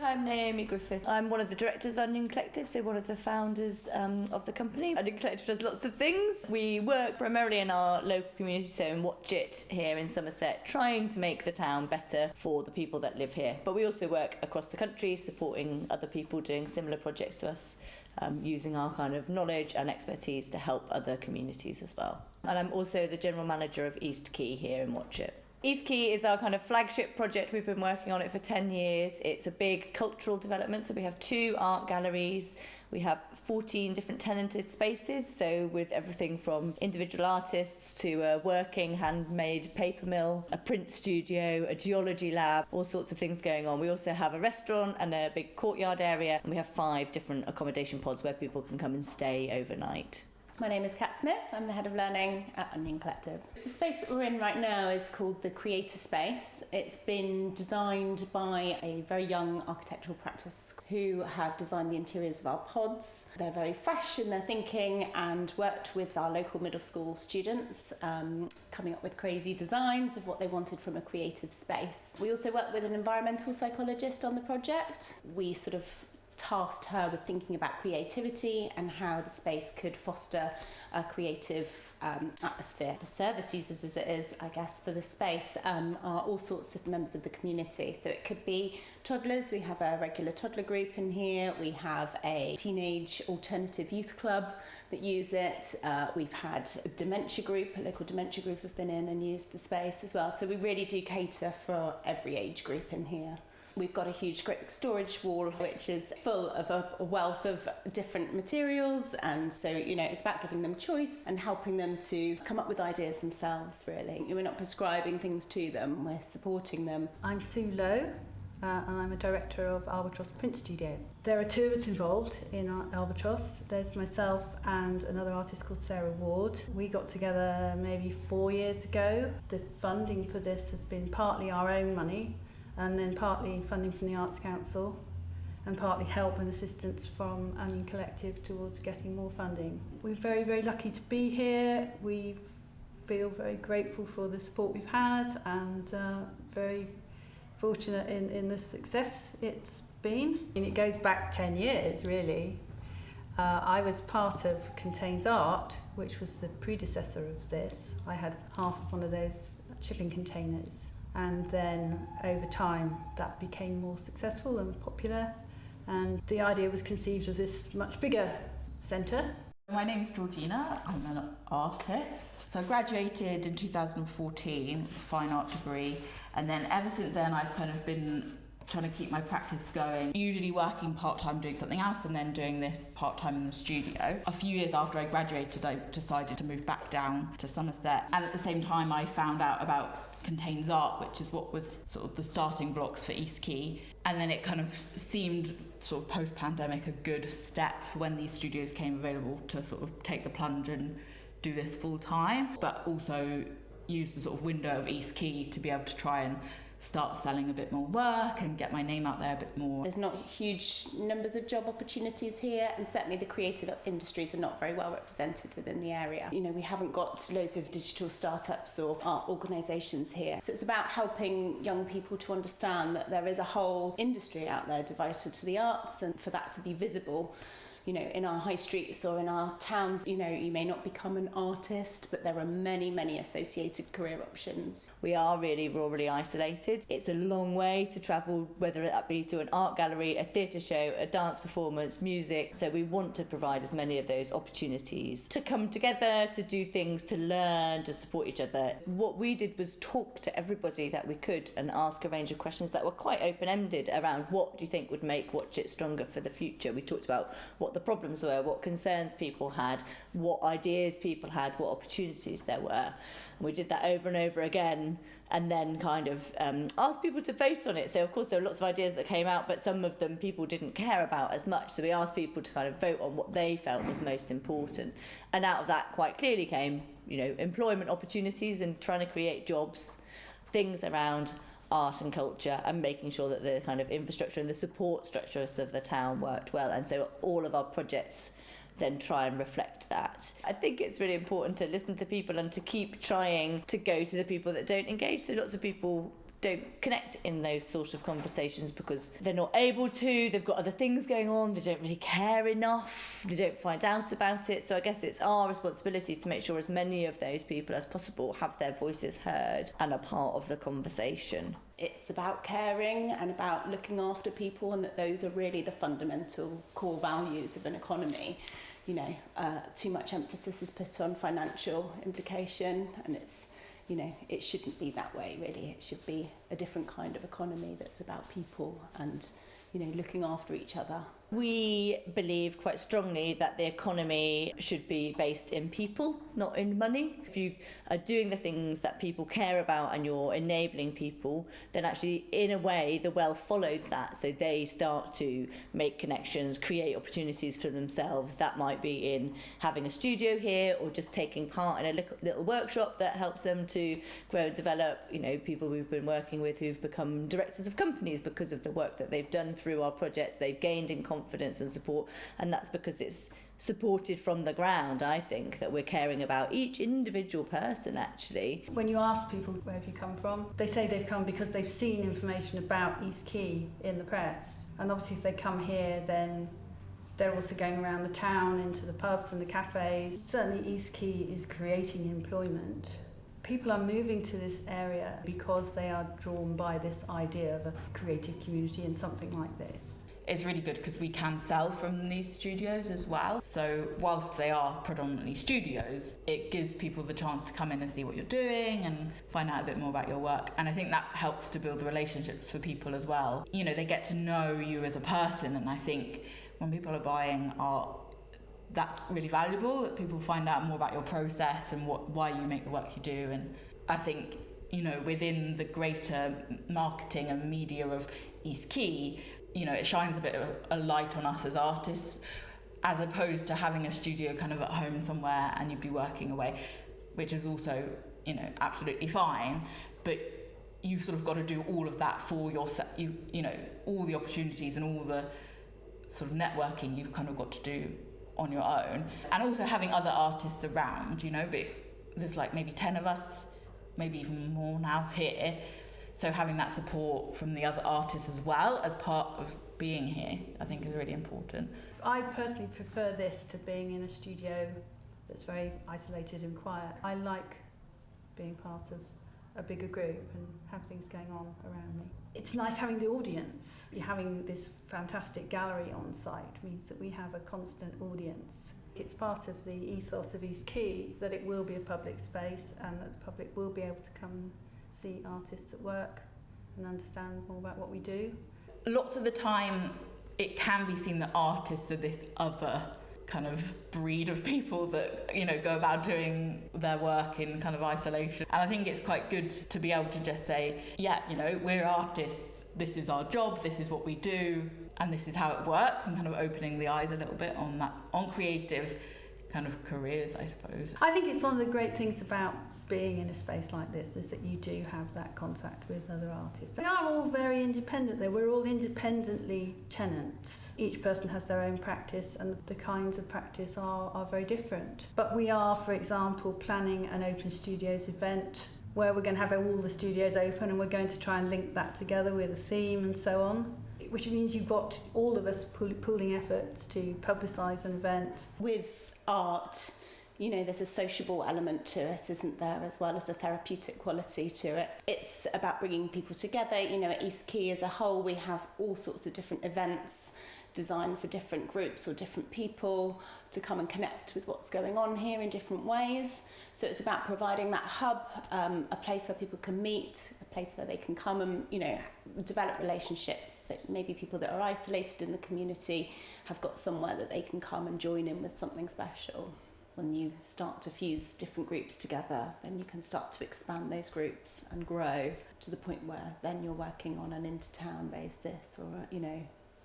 I'm Naomi Griffith. I'm one of the directors of Onion Collective, so one of the founders of the company. Onion Collective does lots of things. We work primarily in our local community, so in Watchet here in Somerset, trying to make the town better for the people that live here. But we also work across the country, supporting other people doing similar projects to us, using our kind of knowledge and expertise to help other communities as well. And I'm also the general manager of East Quay here in Watchet. East Quay is our kind of flagship project. We've been working on it for 10 years. It's a big cultural development. So we have 2 art galleries. We have 14 different tenanted spaces. So with everything from individual artists to a working handmade paper mill, a print studio, a geology lab, all sorts of things going on. We also have a restaurant and a big courtyard area. And we have 5 different accommodation pods where people can come and stay overnight. My name is Kat Smith. I'm the head of learning at Onion Collective. The space that we're in right now is called the Creator Space. It's been designed by a very young architectural practice who have designed the interiors of our pods. They're very fresh in their thinking and worked with our local middle school students, coming up with crazy designs of what they wanted from a creative space. We also work with an environmental psychologist on the project. We sort of tasked her with thinking about creativity and how the space could foster a creative atmosphere. The service users, as it is, I guess, for the space are all sorts of members of the community. So it could be toddlers. We have a regular toddler group in here. We have a teenage alternative youth club that use it. We've had a dementia group, a local dementia group have been in and used the space as well. So we really do cater for every age group in here. We've got a huge great storage wall which is full of a wealth of different materials, and so it's about giving them choice and helping them to come up with ideas themselves, really. We're not prescribing things to them, we're supporting them. I'm Sue Lowe and I'm a director of Albatross Print Studio. There are 2 of us involved in Albatross. There's myself and another artist called Sarah Ward. We got together maybe 4 years ago. The funding for this has been partly our own money, and then partly funding from the Arts Council, and partly help and assistance from Onion Collective towards getting more funding. We're very, very lucky to be here. We feel very grateful for the support we've had, and very fortunate in the success it's been. And it goes back 10 years, really. I was part of Contains Art, which was the predecessor of this. I had half of one of those shipping containers. And then over time that became more successful and popular, and the idea was conceived of this much bigger centre. My name is Georgina, I'm an artist. So I graduated in 2014, fine art degree, and then ever since then I've kind of been trying to keep my practice going, usually working part-time doing something else and then doing this part-time in the studio. A few years after I graduated I decided to move back down to Somerset, and at the same time I found out about Contains Art, which is what was sort of the starting blocks for East Quay, and then it kind of seemed sort of post-pandemic a good step when these studios came available to sort of take the plunge and do this full-time, but also use the sort of window of East Quay to be able to try and start selling a bit more work and get my name out there a bit more. There's not huge numbers of job opportunities here, and certainly the creative industries are not very well represented within the area. We haven't got loads of digital startups or art organisations here. So it's about helping young people to understand that there is a whole industry out there devoted to the arts, and for that to be visible. In our high streets or in our towns, you may not become an artist, but there are many, many associated career options. We are really rurally isolated. It's a long way to travel, whether that be to an art gallery, a theatre show, a dance performance, music. So we want to provide as many of those opportunities to come together, to do things, to learn, to support each other. What we did was talk to everybody that we could and ask a range of questions that were quite open-ended around what do you think would make Watchet stronger for the future. We talked about what the problems were, what concerns people had, what ideas people had, what opportunities there were. And we did that over and over again, and then kind of asked people to vote on it. So of course there were lots of ideas that came out, but some of them people didn't care about as much. So we asked people to kind of vote on what they felt was most important. And out of that quite clearly came, employment opportunities and trying to create jobs, things around art and culture, and making sure that the kind of infrastructure and the support structures of the town worked well. And so all of our projects then try and reflect that. I think it's really important to listen to people and to keep trying to go to the people that don't engage. So lots of people don't connect in those sort of conversations because they're not able to, they've got other things going on, they don't really care enough, they don't find out about it. So I guess it's our responsibility to make sure as many of those people as possible have their voices heard and are part of the conversation. It's about caring and about looking after people, and that those are really the fundamental core values of an economy. You know, too much emphasis is put on financial implication, and it's, you know, it shouldn't be that way, really. It should be a different kind of economy that's about people and, you know, looking after each other. We believe quite strongly that the economy should be based in people, not in money. If you are doing the things that people care about and you're enabling people, then actually, in a way, the wealth followed that. So they start to make connections, create opportunities for themselves. That might be in having a studio here or just taking part in a little workshop that helps them to grow and develop. You know, people we've been working with who've become directors of companies because of the work that they've done through our projects. They've gained in confidence and support, and that's because it's supported from the ground. I think that we're caring about each individual person, actually. When you ask people where have you come from, they say they've come because they've seen information about East Quay in the press. And obviously if they come here, then they're also going around the town into the pubs and the cafes. Certainly East Quay is creating employment. People are moving to this area because they are drawn by this idea of a creative community and something like this. It's really good because we can sell from these studios as well. So whilst they are predominantly studios, it gives people the chance to come in and see what you're doing and find out a bit more about your work. And I think that helps to build the relationships for people as well. You know, they get to know you as a person, and I think when people are buying art, that's really valuable, that people find out more about your process and why you make the work you do. And I think, you know, within the greater marketing and media of East Quay, you know, it shines a bit of a light on us as artists, as opposed to having a studio kind of at home somewhere and you'd be working away, which is also, you know, absolutely fine. But you've sort of got to do all of that for yourself. You know, all the opportunities and all the sort of networking you've kind of got to do on your own. And also having other artists around, you know, but there's like maybe 10 of us, maybe even more now here. So having that support from the other artists as well as part of being here, I think is really important. I personally prefer this to being in a studio that's very isolated and quiet. I like being part of a bigger group and have things going on around me. It's nice having the audience. Having this fantastic gallery on site means that we have a constant audience. It's part of the ethos of East Quay that it will be a public space and that the public will be able to come see artists at work and understand more about what we do. Lots of the time it can be seen that artists are this other kind of breed of people that, you know, go about doing their work in kind of isolation. And I think it's quite good to be able to just say, yeah, you know, we're artists, this is our job, this is what we do, and this is how it works, and kind of opening the eyes a little bit on that, on creative kind of careers, I suppose. I think it's one of the great things about being in a space like this is that you do have that contact with other artists. We are all very independent though, we're all independently tenants. Each person has their own practice and the kinds of practice are very different. But we are, for example, planning an open studios event where we're going to have all the studios open and we're going to try and link that together with a theme and so on, which means you've got all of us pooling efforts to publicise an event. With art, you know, there's a sociable element to it, isn't there, as well as a therapeutic quality to it. It's about bringing people together. You know, at East Quay as a whole, we have all sorts of different events designed for different groups or different people to come and connect with what's going on here in different ways. So it's about providing that hub, a place where people can meet, a place where they can come and, you know, develop relationships. So maybe people that are isolated in the community have got somewhere that they can come and join in with something special. When you start to fuse different groups together, then you can start to expand those groups and grow to the point where then you're working on an inter-town basis or, you know,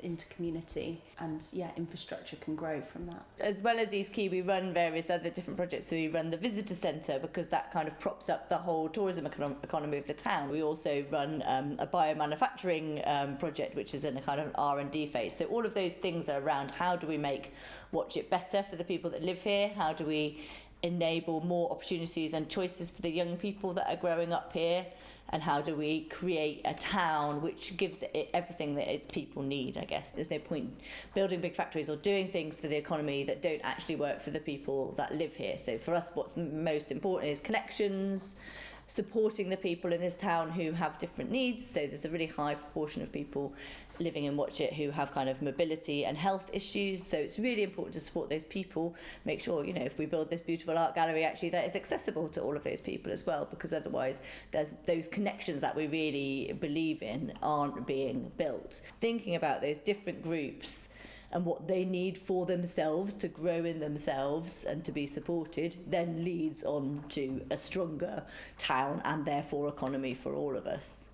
inter-community, and infrastructure can grow from that. As well as East Quay, we run various other different projects. So we run the visitor centre because that kind of props up the whole tourism economy of the town. We also run a biomanufacturing project, which is in a kind of R&D phase. So all of those things are around how do we make Watchet better for the people that live here? How do we enable more opportunities and choices for the young people that are growing up here, and how do we create a town which gives it everything that its people need, I guess. There's no point building big factories or doing things for the economy that don't actually work for the people that live here. So for us, what's most important is connections, supporting the people in this town who have different needs. So there's a really high proportion of people living in Watchet who have kind of mobility and health issues. So it's really important to support those people, make sure, you know, if we build this beautiful art gallery, actually that is accessible to all of those people as well, because otherwise there's those connections that we really believe in aren't being built. Thinking about those different groups and what they need for themselves to grow in themselves and to be supported then leads on to a stronger town and therefore economy for all of us.